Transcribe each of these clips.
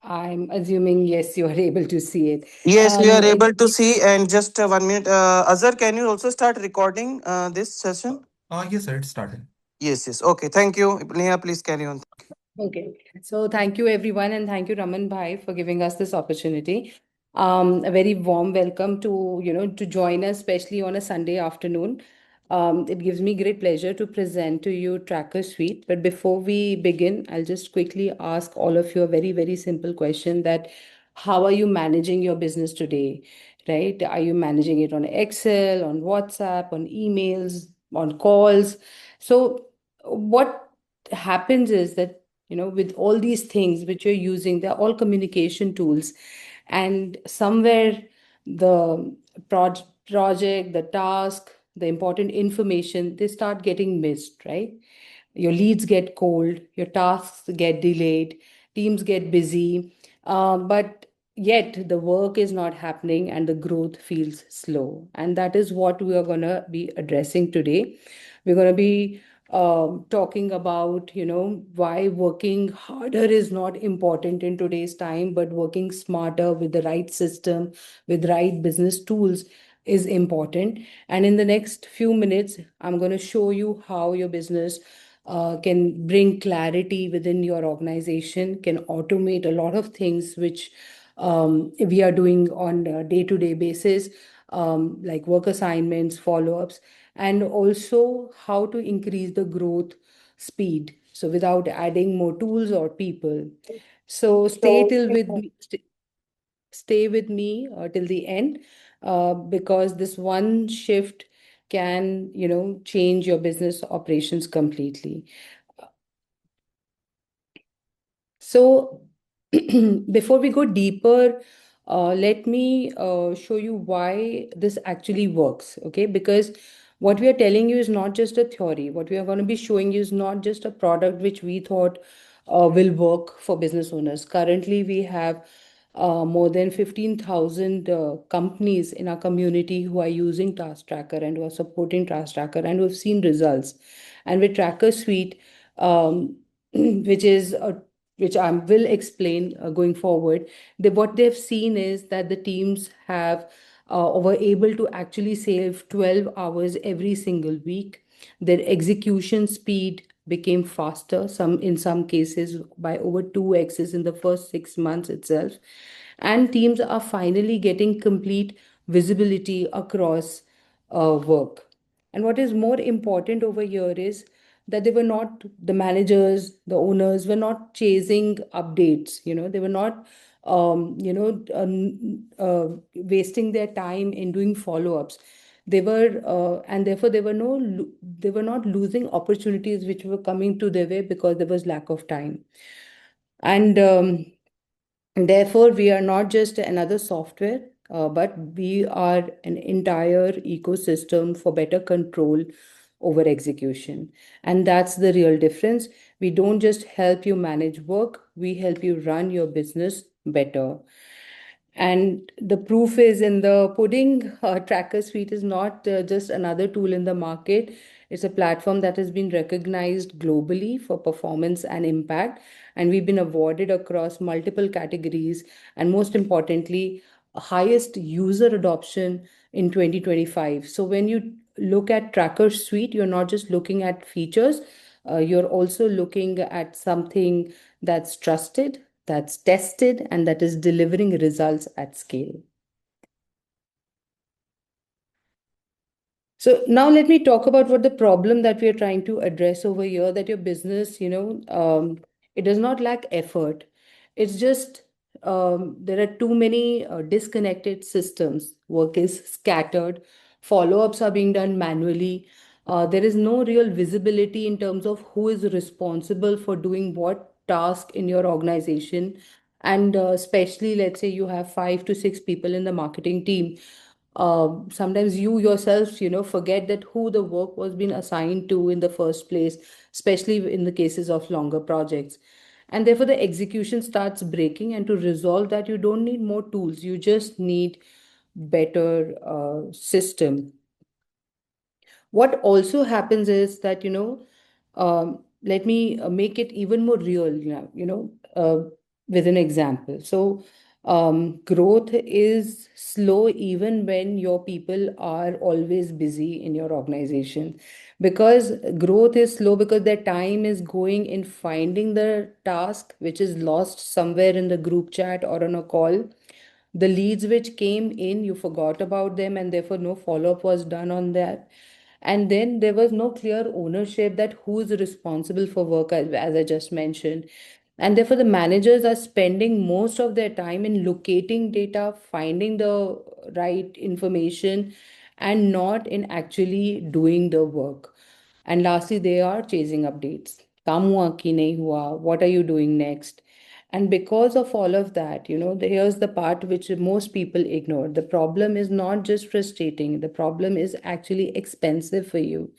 I'm assuming, yes, you are able to see it. Yes, we are It able to see. And just 1 minute, Azhar, can you also start recording this session? Yes, sir, it's started. Yes, yes. Okay, thank you. Neha, please carry on. Okay. So thank you everyone and thank you Raman Bhai for giving us this opportunity. A very warm welcome to, to join us, especially on a Sunday afternoon. It gives me great pleasure to present to you Tracker Suite. But before we begin, I'll just quickly ask all of you a very, very simple question that how are you managing your business today? Right? Are you managing it on Excel, on WhatsApp, on emails, on calls? So what happens is that with all these things which you're using, they're all communication tools, and somewhere the project, the task, the important information, they start getting missed, right? Your leads get cold, your tasks get delayed, teams get busy, but yet the work is not happening and the growth feels slow. And that is what we are going to be addressing today. We're going to be talking about, why working harder is not important in today's time, but working smarter with the right system, with right business tools is important. And in the next few minutes, I'm going to show you how your business can bring clarity within your organization, can automate a lot of things which we are doing on a day-to-day basis, like work assignments, follow-ups, and also how to increase the growth speed. So without adding more tools or people. So stay with me till the end, because this one shift can, change your business operations completely. So, before we go deeper, let me show you why this actually works. Okay, because what we are telling you is not just a theory. What we are going to be showing you is not just a product which we thought will work for business owners. Currently, we have more than 15,000 companies in our community who are using Task Tracker and who are supporting Task Tracker and who have seen results. And with Tracker Suite, which is a which I will explain going forward, what they've seen is that the teams have were able to actually save 12 hours every single week. Their execution speed became faster, some in some cases by over 2x in the first 6 months itself. And teams are finally getting complete visibility across work. And what is more important over here is that they were not, the managers, the owners were not chasing updates. They were not, wasting their time in doing follow-ups. They were, and therefore they were not losing opportunities which were coming to their way because there was lack of time. And therefore, we are not just another software, but we are an entire ecosystem for better control over execution. And that's the real difference. We don't just help you manage work, we help you run your business better. And the proof is in the pudding. Tracker Suite is not just another tool in the market. It's a platform that has been recognized globally for performance and impact. And we've been awarded across multiple categories. And most importantly, highest user adoption in 2025. So when you look at Tracker Suite, you're not just looking at features, you're also looking at something that's trusted, that's tested, and that is delivering results at scale. So now let me talk about what the problem that we are trying to address over here, that your business, it does not lack effort. It's just there are too many disconnected systems. Work is scattered. Follow-ups are being done manually. There is no real visibility in terms of who is responsible for doing what task in your organization. And especially, let's say you have 5 to 6 people in the marketing team, sometimes you yourself forget that who the work was being assigned to in the first place, especially in the cases of longer projects. And therefore the execution starts breaking, and to resolve that you don't need more tools, you just need better system. What also happens is that let me make it even more real now. with an example. So, growth is slow even when your people are always busy in your organization. Because growth is slow because their time is going in finding the task which is lost somewhere in the group chat or on a call. The leads which came in, you forgot about them, and therefore no follow up was done on that. And then there was no clear ownership that who is responsible for work, as I just mentioned. And therefore, the managers are spending most of their time in locating data, finding the right information, and not in actually doing the work. And lastly, they are chasing updates. Kam hua ki nahi hua? What are you doing next? And because of all of that, here's the part which most people ignore. The problem is not just frustrating, the problem is actually expensive for you.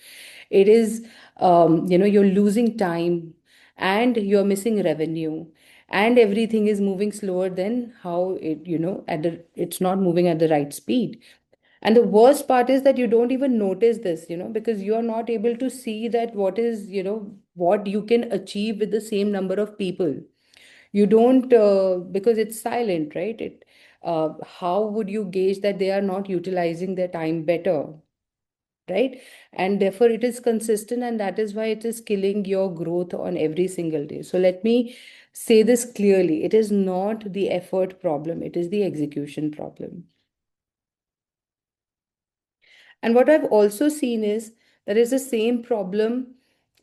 It is, you're losing time and you're missing revenue, and everything is moving slower than how it's not moving at the right speed. And the worst part is that you don't even notice this, because you're not able to see that what you can achieve with the same number of people. You don't, because it's silent, right? How would you gauge that they are not utilizing their time better, right? And therefore, it is consistent, and that is why it is killing your growth on every single day. So let me say this clearly: it is not the effort problem; it is the execution problem. And what I've also seen is there is the same problem,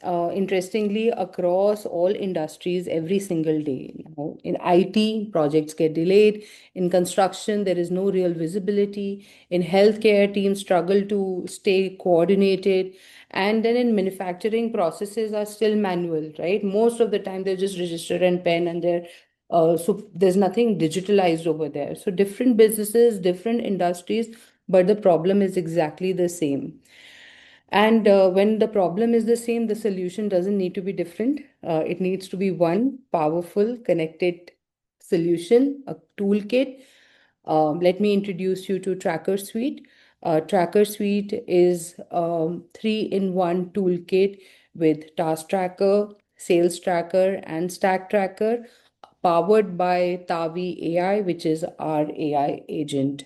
interestingly, across all industries every single day. In IT, projects get delayed. In construction, there is no real visibility. In healthcare, teams struggle to stay coordinated. And then in manufacturing, processes are still manual, right? Most of the time, they're just register and pen, and so there's nothing digitalized over there. So different businesses, different industries, but the problem is exactly the same. And when the problem is the same, the solution doesn't need to be different. It needs to be one powerful, connected solution, a toolkit. Let me introduce you to Tracker Suite. Tracker Suite is three-in-one toolkit with Task Tracker, Sales Tracker, and Stack Tracker, powered by Tavi AI, which is our AI agent.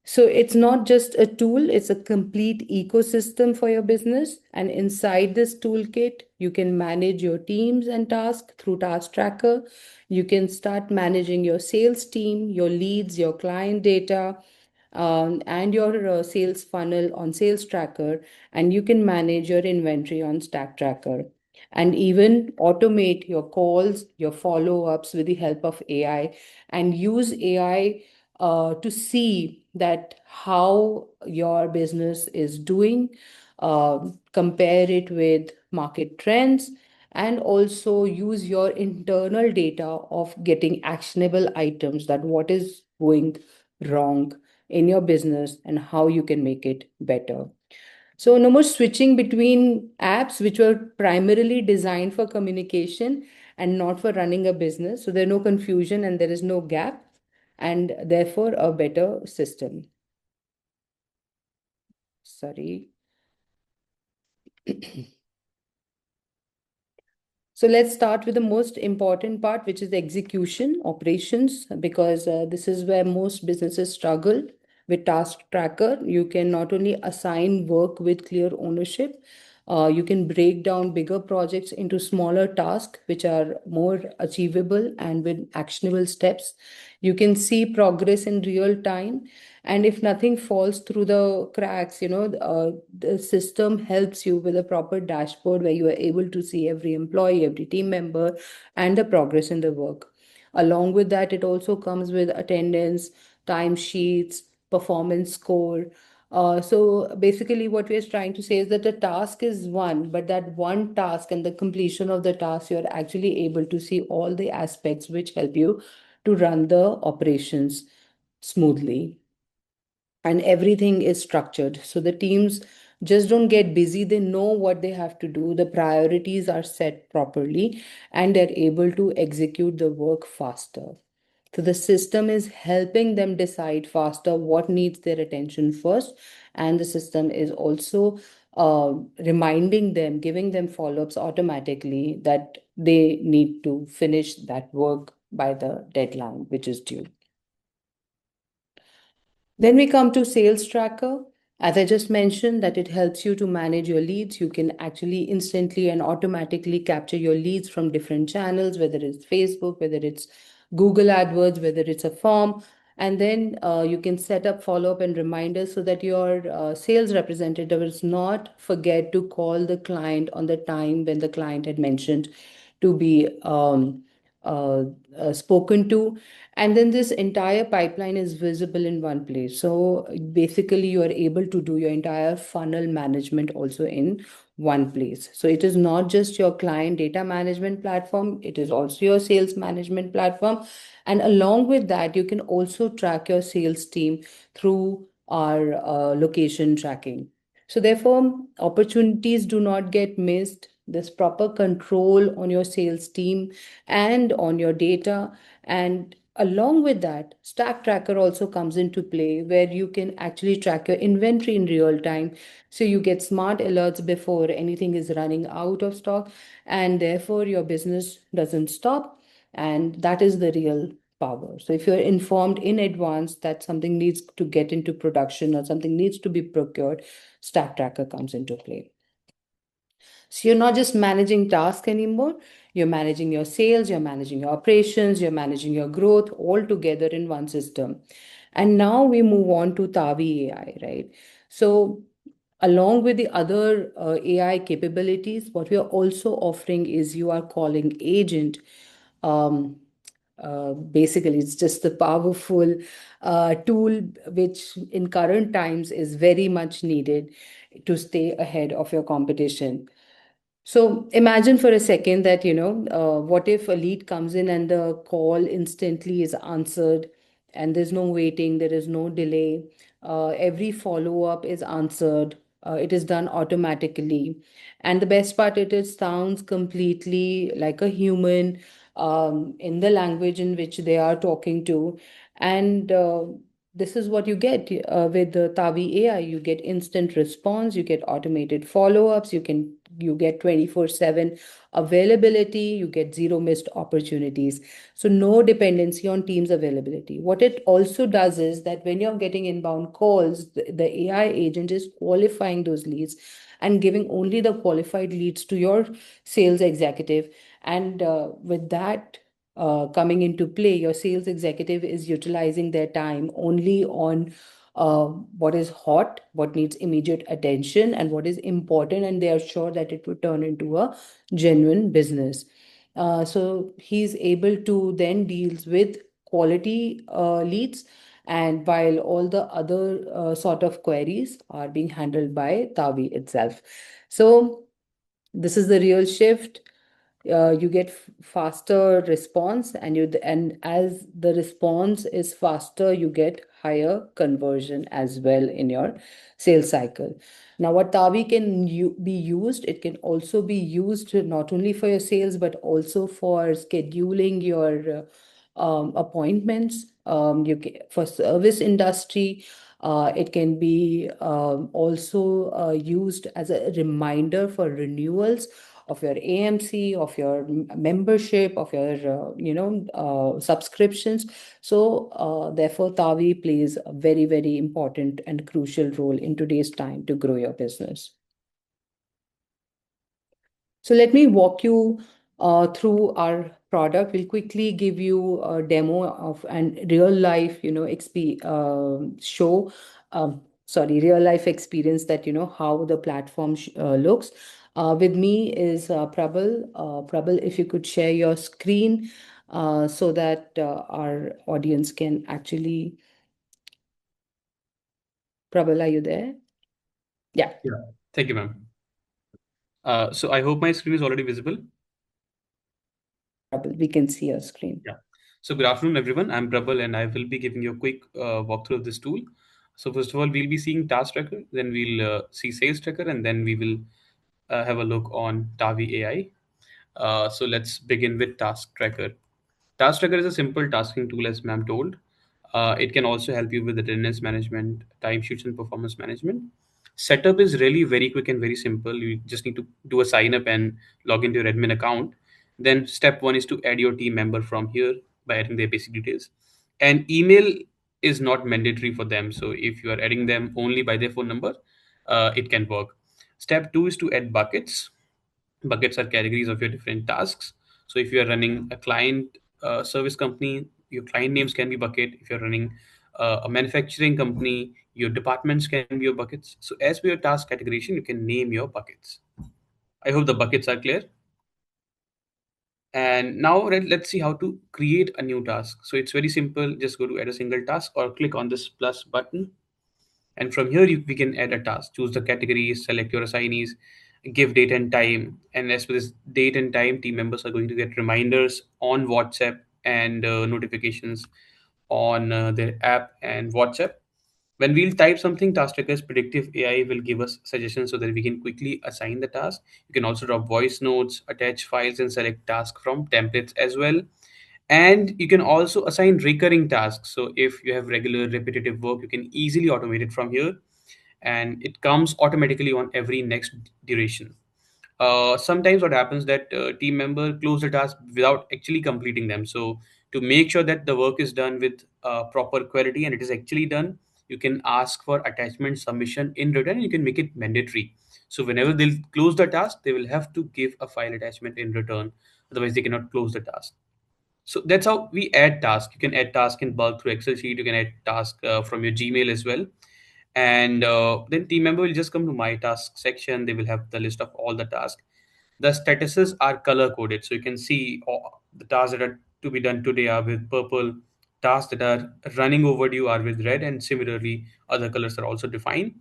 So it's not just a tool, it's a complete ecosystem for your business. And inside this toolkit, you can manage your teams and tasks through Task Tracker. You can start managing your sales team, your leads, your client data, and your sales funnel on Sales Tracker. And you can manage your inventory on Stack Tracker. And even automate your calls, your follow ups with the help of AI, and use AI to see that how your business is doing, compare it with market trends, and also use your internal data of getting actionable items, that what is going wrong in your business and how you can make it better. So no more switching between apps which were primarily designed for communication and not for running a business. So there's no confusion and there is no gap, and therefore a better system. Sorry. So let's start with the most important part, which is execution, operations, because this is where most businesses struggle with Task Tracker. You can not only assign work with clear ownership, you can break down bigger projects into smaller tasks, which are more achievable and with actionable steps. You can see progress in real time. And if nothing falls through the cracks, the system helps you with a proper dashboard where you are able to see every employee, every team member, and the progress in the work. Along with that, it also comes with attendance, timesheets, performance score. So basically, what we're trying to say is that the task is one, but that one task and the completion of the task, you're actually able to see all the aspects which help you to run the operations smoothly, and everything is structured. So the teams just don't get busy, they know what they have to do, the priorities are set properly, and they're able to execute the work faster. So the system is helping them decide faster what needs their attention first, and the system is also reminding them, giving them follow ups automatically that they need to finish that work by the deadline, which is due. Then we come to Sales Tracker. As I just mentioned, that it helps you to manage your leads. You can actually instantly and automatically capture your leads from different channels, whether it's Facebook, whether it's Google AdWords, whether it's a form. And then you can set up follow-up and reminders so that your sales representative does not forget to call the client on the time when the client had mentioned to be uh, spoken to. And then this entire pipeline is visible in one place. So basically, you are able to do your entire funnel management also in one place. So it is not just your client data management platform, it is also your sales management platform. And along with that, you can also track your sales team through our location tracking. So, therefore, opportunities do not get missed. There's proper control on your sales team and on your data. And along with that, Stack Tracker also comes into play where you can actually track your inventory in real time. So you get smart alerts before anything is running out of stock, and therefore your business doesn't stop. And that is the real power. So if you're informed in advance that something needs to get into production or something needs to be procured, Stack Tracker comes into play. So you're not just managing tasks anymore, you're managing your sales, you're managing your operations, you're managing your growth all together in one system. And now we move on to Tavi AI, right? So along with the other AI capabilities, what we are also offering is you are calling agent. Um, Basically, it's just the powerful tool which in current times is very much needed to stay ahead of your competition. So imagine for a second that, what if a lead comes in and the call instantly is answered and there's no waiting, there is no delay. Every follow up is answered. It is done automatically. And the best part, it sounds completely like a human in the language in which they are talking to. And this is what you get with the Tavi AI. You get instant response, you get automated follow-ups, you get 24/7 availability, you get zero missed opportunities. So no dependency on Teams availability. What it also does is that when you're getting inbound calls, the AI agent is qualifying those leads and giving only the qualified leads to your sales executive. And with that coming into play, your sales executive is utilizing their time only on what is hot, what needs immediate attention, and what is important, and they are sure that it would turn into a genuine business. So he's able to then deals with quality leads, and while all the other sort of queries are being handled by Tavi itself. So this is the real shift. You get faster response, and as the response is faster, you get higher conversion as well in your sales cycle. Now what Tavi can be used, it can also be used not only for your sales but also for scheduling your appointments. You can, for service industry, it can be also used as a reminder for renewals of your AMC, of your membership, of your subscriptions. So therefore, Tavi plays a very, very important and crucial role in today's time to grow your business. So let me walk you through our product. We'll quickly give you a demo of an real life, show. Sorry, real life experience that how the platform looks. With me is Prabal. Prabal, if you could share your screen so that our audience can actually. Prabal, are you there? Yeah. Yeah. Thank you, ma'am. So I hope my screen is already visible. Yes, Prabal, we can see your screen. Yeah. So good afternoon, everyone. I'm Prabal, and I will be giving you a quick walkthrough of this tool. So first of all, we'll be seeing Task Tracker, then we'll see Sales Tracker, and then we will have a look on Tavi AI. So let's begin with Task Tracker. Task Tracker is a simple tasking tool, as ma'am told. It can also help you with attendance management, timesheets, and performance management. Setup is really very quick and very simple. You just need to do a sign up and log into your admin account. Then step one is to add your team member from here. by adding their basic details. And email is not mandatory for them. So if you are adding them only by their phone number, it can work. Step two is to add buckets. Buckets are categories of your different tasks. So if you are running a client service company, your client names can be bucket. If you're running a manufacturing company, your departments can be your buckets. So as per your task categorization, you can name your buckets. I hope the buckets are clear. And now let's see how to create a new task. So it's very simple. Just go to add a single task or click on this plus button. And from here, we can add a task, choose the categories, select your assignees, give date and time. And as for this date and time, team members are going to get reminders on WhatsApp and notifications on their app and WhatsApp. When we'll type something, Task Tracker's predictive AI will give us suggestions so that we can quickly assign the task. You can also drop voice notes, attach files, and select tasks from templates as well. And you can also assign recurring tasks. So if you have regular repetitive work, you can easily automate it from here, and it comes automatically on every next duration. Sometimes what happens that team member close the task without actually completing them. So to make sure that the work is done with proper quality and it is actually done, you can ask for attachment submission in return. You can make it mandatory. So whenever they'll close the task, they will have to give a file attachment in return. Otherwise, they cannot close the task. So that's how we add tasks. You can add tasks in bulk through Excel sheet. You can add tasks from your Gmail as well. And then team member will just come to my task section. They will have the list of all the tasks. The statuses are color coded. So you can see all the tasks that are to be done today are with purple. Tasks that are running overdue are with red. And similarly, other colors are also defined.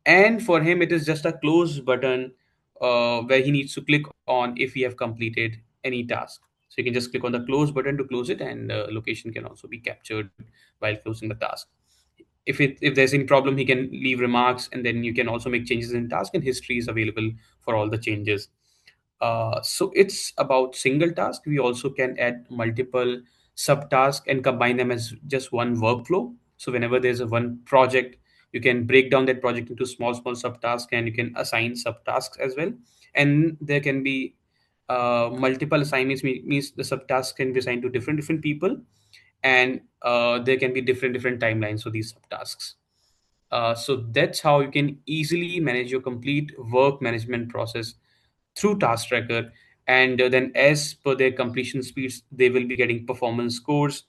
And for him, it is just a close button where he needs to click on if he have completed any task. So you can just click on the close button to close it, and location can also be captured while closing the task. If there's any problem, he can leave remarks, and then you can also make changes in task, and history is available for all the changes. So it's about single task. We also can add multiple subtasks and combine them as just one workflow. So whenever there's a one project, you can break down that project into small subtasks, and you can assign subtasks as well. And there can be multiple assignments. Means the subtasks can be assigned to different people, and there can be different timelines for these subtasks. So that's how you can easily manage your complete work management process through Task Tracker. And then, as per their completion speeds, they will be getting performance scores.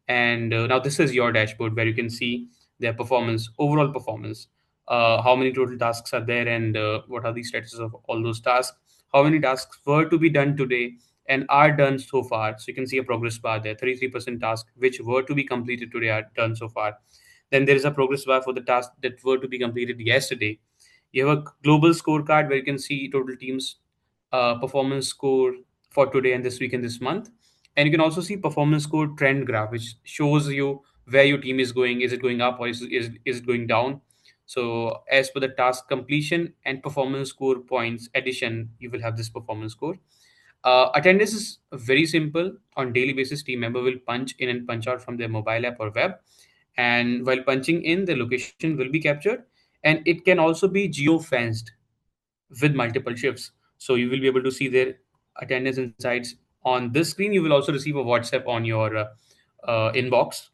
And now, this is your dashboard where you can see their performance, overall performance, how many total tasks are there, and what are the statuses of all those tasks, how many tasks were to be done today and are done so far. So, you can see a progress bar there. 33% tasks which were to be completed today are done so far. Then there is a progress bar for the tasks that were to be completed yesterday. You have a global scorecard where you can see total teams performance score for today and this week and this month. And you can also see performance score trend graph, which shows you where your team is going. Is it going up, or is it going down? So as per the task completion and performance score points addition, you will have this performance score. Attendance is very simple. On daily basis, team member will punch in and punch out from their mobile app or web. And while punching in, the location will be captured. And it can also be geo-fenced with multiple shifts. So you will be able to see their attendance insights on this screen. You will also receive a WhatsApp on your inbox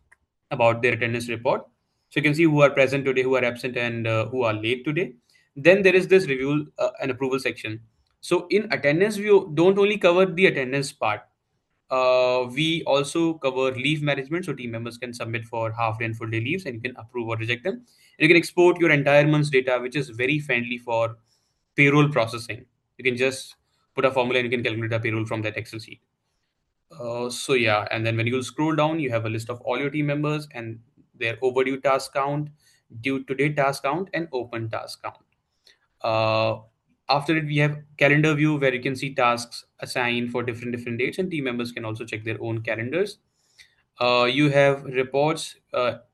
about their attendance report. So you can see who are present today, who are absent, and who are late today. Then there is this review and approval section. So in attendance, we don't only cover the attendance part. We also cover leave management, so team members can submit for half day and full day leaves, and you can approve or reject them. And you can export your entire month's data, which is very friendly for payroll processing. You can just put a formula and you can calculate a payroll from that Excel sheet. So yeah, and then when you scroll down, you have a list of all your team members and their overdue task count, due to date task count, and open task count. Uh, After it, we have calendar view where you can see tasks assigned for different dates, and team members can also check their own calendars. You have reports.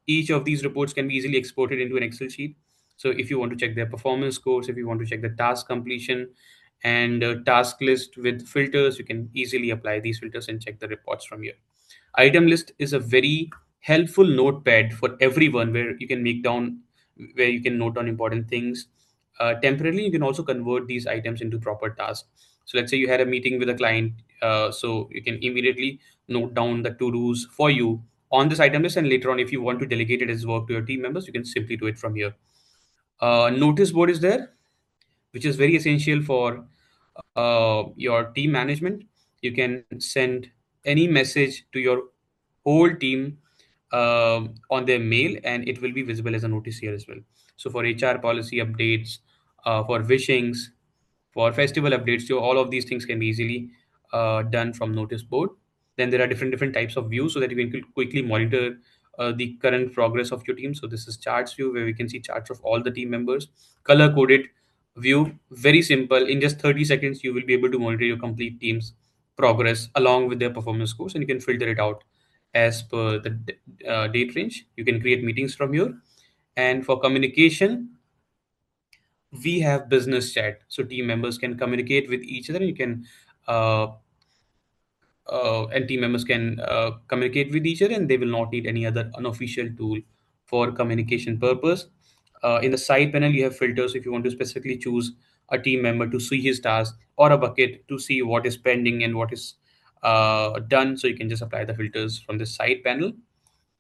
Each of these reports can be easily exported into an Excel sheet. So if you want to check their performance scores, if you want to check the task completion and task list with filters, you can easily apply these filters and check the reports from here. Item list is a very helpful notepad for everyone where you can make down, where you can note down important things. Temporarily, you can also convert these items into proper tasks. So let's say you had a meeting with a client, so you can immediately note down the to-dos for you on this item list, and later on, if you want to delegate it as work to your team members, you can simply do it from here. Notice board is there, which is very essential for your team management. You can send any message to your whole team on their mail, and it will be visible as a notice here as well. So for HR policy updates, for wishings, for festival updates, so all of these things can be easily done from notice board. Then there are different types of views so that you can quickly monitor the current progress of your team. So this is charts view, where we can see charts of all the team members. Color coded view, very simple. In just 30 seconds, you will be able to monitor your complete team's progress along with their performance scores, and you can filter it out as per the date range. You can create meetings from here. And for communication, we have business chat, so team members can communicate with each other. You can uh, and team members can communicate with each other, and they will not need any other unofficial tool for communication purpose. In the side panel, you have filters if you want to specifically choose a team member to see his task, or a bucket to see what is pending and what is done. So you can just apply the filters from the side panel,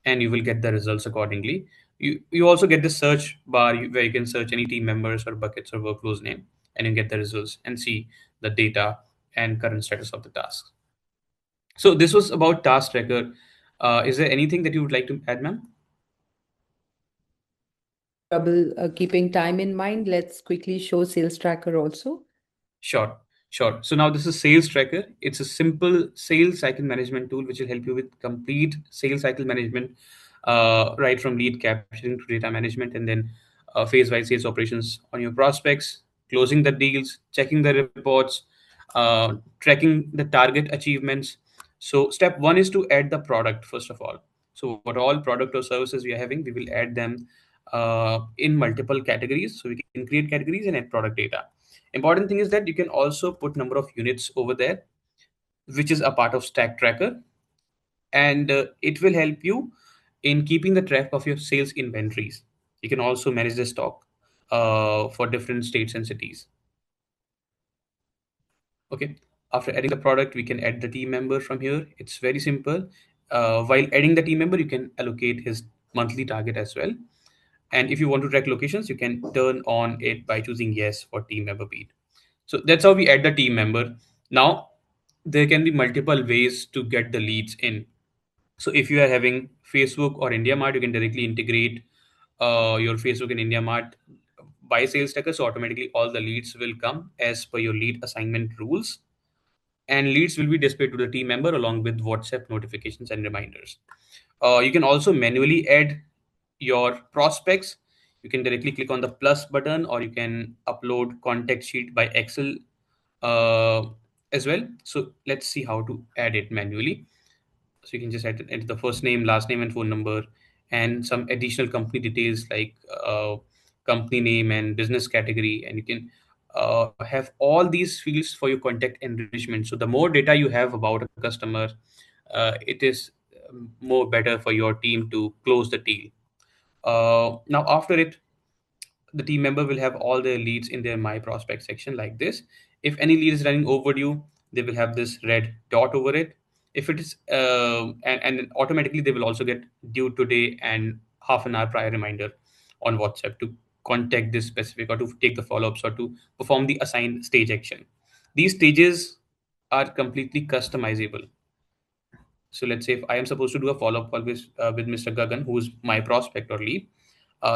and you will get the results accordingly. You also get the search bar, where you can search any team members or buckets or workflows name, and you get the results and see the data and current status of the task. So this was about task tracker. Is there anything that you would like to add, ma'am? Trouble keeping time in mind, let's quickly show sales tracker also. Sure, sure. So now this is Sales Tracker. It's a simple sales cycle management tool which will help you with complete sales cycle management, right from lead capturing to data management, and then phase-wise sales operations on your prospects, closing the deals, checking the reports, tracking the target achievements. So step one is to add the product first of all. So what all product or services we are having, we will add them in multiple categories. So we can create categories and add product data. Important thing is that you can also put number of units over there, which is a part of stack tracker, and it will help you in keeping the track of your sales inventories. You can also manage the stock for different states and cities. Okay. After adding the product, we can add the team member from here. It's very simple. While adding the team member, you can allocate his monthly target as well. And if you want to track locations, you can turn on it by choosing yes for team member beat. So that's how we add the team member. Now, there can be multiple ways to get the leads in. So if you are having Facebook or India Mart, you can directly integrate your Facebook and India Mart by sales tracker. So automatically all the leads will come as per your lead assignment rules, and leads will be displayed to the team member along with WhatsApp notifications and reminders. You can also manually add your prospects. You can directly click on the plus button, or you can upload contact sheet by Excel uh, as well. So let's see how to add it manually. So you can just enter the first name, last name, and phone number, and some additional company details like company name and business category, and you can have all these fields for your contact enrichment. So the more data you have about a customer, it is more better for your team to close the deal. Now after it, the team member will have all their leads in their my prospect section like this. If any lead is running overdue, they will have this red dot over it. If it is and automatically they will also get due today and half an hour prior reminder on WhatsApp to contact this specific, or to take the follow-ups, or to perform the assigned stage action. These stages are completely customizable. So let's say if I am supposed to do a follow-up call with Mr. Gagan, who is my prospect or lead,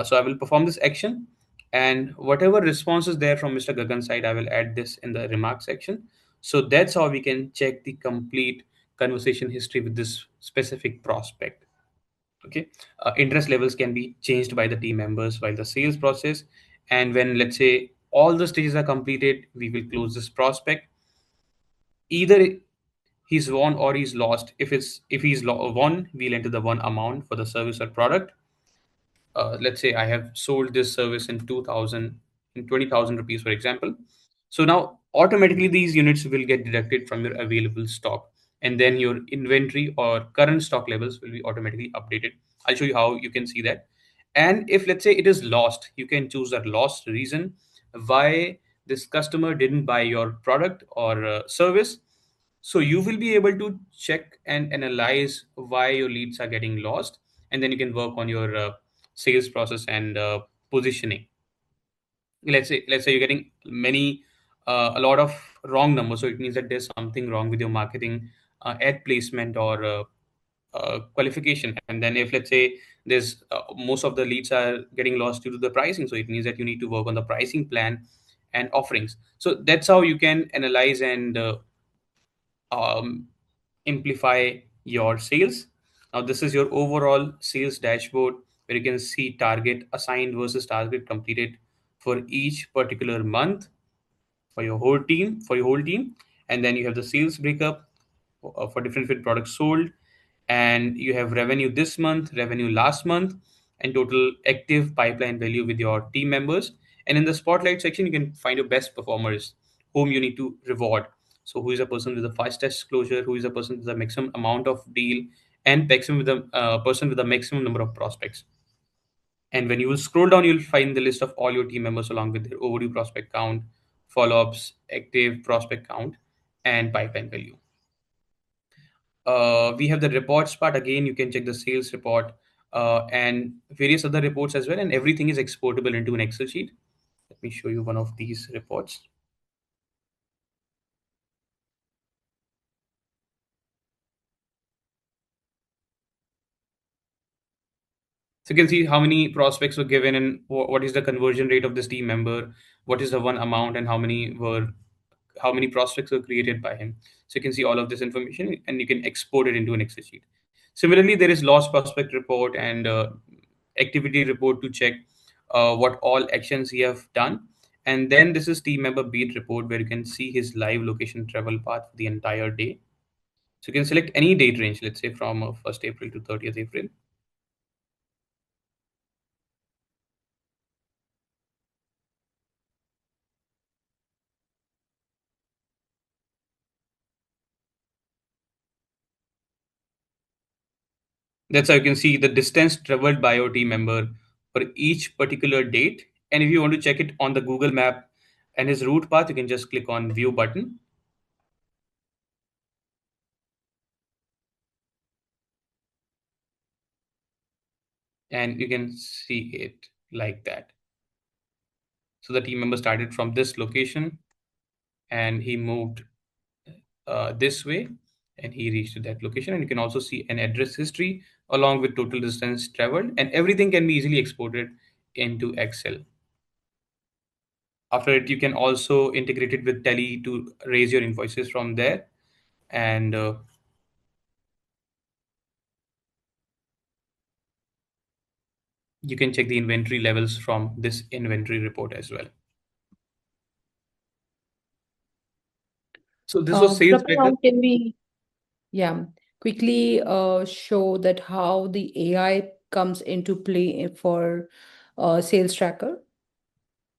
so I will perform this action, and whatever response is there from Mr. Gagan's side, I will add this in the remark section. So that's how we can check the complete conversation history with this specific prospect. Okay. Interest levels can be changed by the team members while the sales process. And when, let's say, all the stages are completed, we will close this prospect. Either he's won or he's lost. If he's won, we'll enter the won amount for the service or product. Let's say I have sold this service in 2000 in 20,000 rupees, for example. So now automatically these units will get deducted from your available stock, and then your inventory or current stock levels will be automatically updated. I'll show you how you can see that. And if, let's say, it is lost, you can choose a lost reason why this customer didn't buy your product or service. So you will be able to check and analyze why your leads are getting lost, and then you can work on your sales process and positioning. Let's say you're getting a lot of wrong numbers, so it means that there's something wrong with your marketing, ad placement, or qualification. And then if, let's say, there's most of the leads are getting lost due to the pricing, so it means that you need to work on the pricing plan and offerings. So that's how you can analyze and um, amplify your sales. Now, this is your overall sales dashboard where you can see target assigned versus target completed for each particular month for your whole team. And then you have the sales breakup for different fit products sold, and you have revenue this month, revenue last month, and total active pipeline value with your team members. And in the spotlight section, you can find your best performers whom you need to reward. So who is a person with the fastest closure, who is a person with the maximum amount of deal, and maximum with the person with the maximum number of prospects. And when you will scroll down, you'll find the list of all your team members along with their overdue prospect count, follow-ups, active prospect count, and pipeline value. We have the reports part. Again, you can check the sales report and various other reports as well, and everything is exportable into an Excel sheet. Let me show you one of these reports. So you can see how many prospects were given and what is the conversion rate of this team member, what is the one amount, and how many prospects were created by him. So you can see all of this information and you can export it into an Excel sheet. Similarly, there is lost prospect report and activity report to check what all actions he have done. And then this is team member beat report where you can see his live location travel path for the entire day. So you can select any date range, let's say from 1st April to 30th April. That's how you can see the distance traveled by your team member for each particular date. And if you want to check it on the Google map and his route path, you can just click on view button and you can see it like that. So the team member started from this location and he moved this way and he reached that location. And you can also see an address history along with total distance traveled, and everything can be easily exported into Excel. After it, you can also integrate it with Tally to raise your invoices from there. And you can check the inventory levels from this inventory report as well. So this was sales Prabha, tracker. how can we, yeah, quickly show that how the AI comes into play for sales tracker?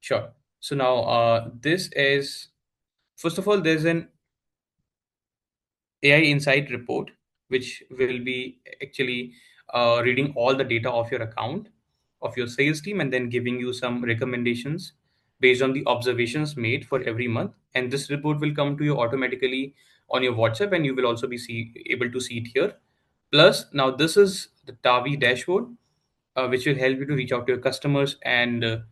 Sure. So now this is, first of all, there's an AI Insight report, which will be actually reading all the data of your account, of your sales team, and then giving you some recommendations based on the observations made for every month. And this report will come to you automatically on your WhatsApp, and you will also be able to see it here. Plus, now this is the Tavi dashboard, which will help you to reach out to your customers and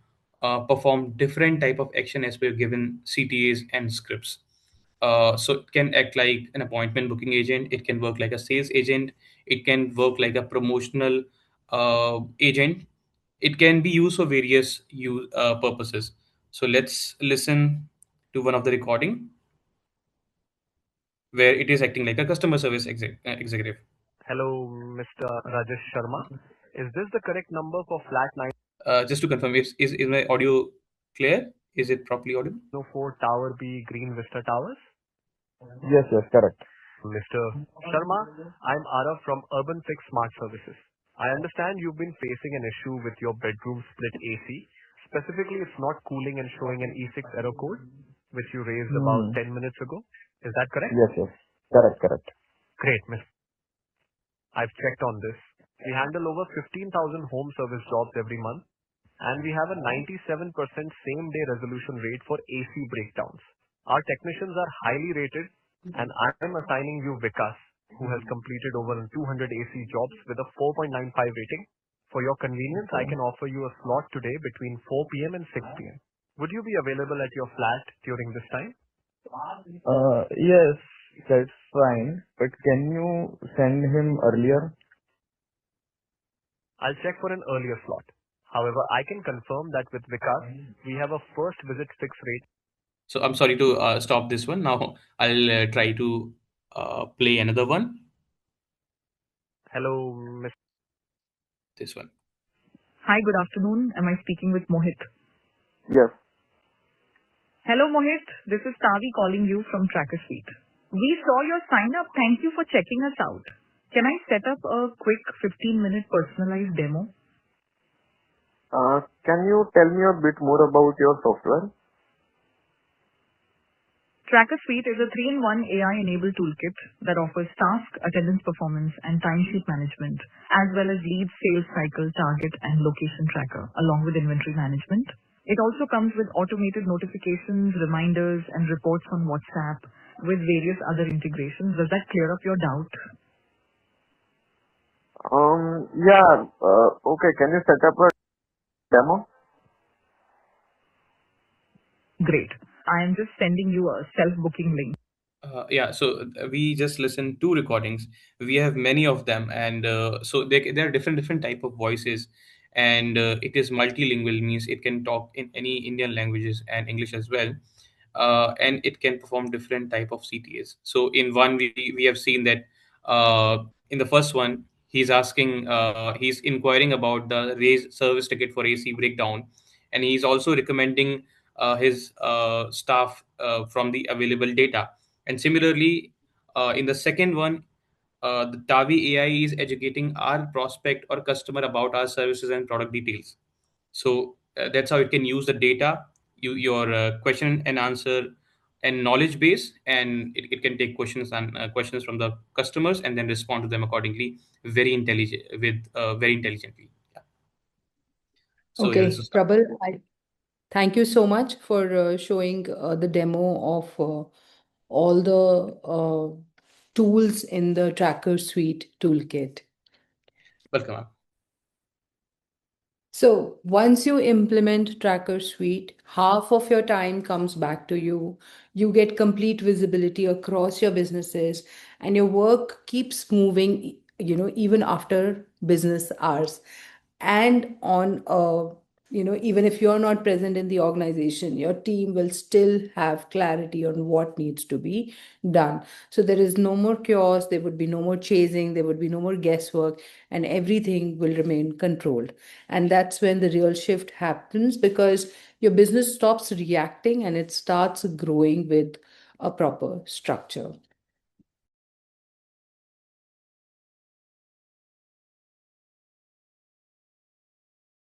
perform different type of action as per given CTAs and scripts. So it can act like an appointment booking agent. It can work like a sales agent. It can work like a promotional agent. It can be used for various purposes. So let's listen to one of the recording where it is acting like a customer service executive. Hello, Mr. Rajesh Sharma. Is this the correct number for flat Just to confirm, is my audio clear? Is it properly audible? 904 Tower B, Green Vista Towers? Yes, yes, correct. Mr. Sharma, I'm Arav from Urban Fix Smart Services. I understand you've been facing an issue with your bedroom split AC. Specifically, it's not cooling and showing an E6 error code, which you raised about 10 minutes ago. Is that correct? Yes, yes, correct, correct. Great, Miss. I've checked on this. We handle over 15,000 home service jobs every month, and we have a 97% same-day resolution rate for AC breakdowns. Our technicians are highly rated and I'm assigning you Vikas, who has completed over 200 AC jobs with a 4.95 rating. For your convenience, I can offer you a slot today between 4 p.m. and 6 p.m. Would you be available at your flat during this time? Yes, that's fine. But can you send him earlier? I'll check for an earlier slot. However, I can confirm that with Vikas, we have a first visit fixed rate. So I'm sorry to stop this one. Now I'll try to play another one. Hello, Miss. This one. Hi, good afternoon. Am I speaking with Mohit? Yes. Hello, Mohit. This is Tavi calling you from Tracker Suite. We saw your sign up. Thank you for checking us out. Can I set up a quick 15-minute personalized demo? Can you tell me a bit more about your software? Tracker Suite is a 3-in-1 AI-enabled toolkit that offers task, attendance performance, and timesheet management, as well as lead, sales cycle, target, and location tracker, along with inventory management. It also comes with automated notifications, reminders, and reports on WhatsApp with various other integrations. Does that clear up your doubt? Yeah. Okay. Can you set up a demo? Great. I am just sending you a self-booking link. Yeah, so we just listened two recordings. We have many of them, and so there are different type of voices, and it is multilingual, means it can talk in any Indian languages and English as well, and it can perform different type of CTAs. So in one, we have seen that in the first one, he's inquiring about the raise service ticket for AC breakdown, and he's also recommending his staff from the available data. And similarly, in the second one, the Tavi AI is educating our prospect or customer about our services and product details. So that's how it can use the data, your question and answer and knowledge base, and it can take questions from the customers and then respond to them accordingly, very intelligently. Yeah. So yeah, this Okay, is. Prabal, thank you so much for showing the demo of all the tools in the Tracker Suite toolkit. Welcome, ma'am. So once you implement Tracker Suite, half of your time comes back to you. You get complete visibility across your businesses, and your work keeps moving, even after business hours. And even if you're not present in the organization, your team will still have clarity on what needs to be done. So there is no more chaos, there would be no more chasing, there would be no more guesswork, and everything will remain controlled. And that's when the real shift happens, because your business stops reacting and it starts growing with a proper structure.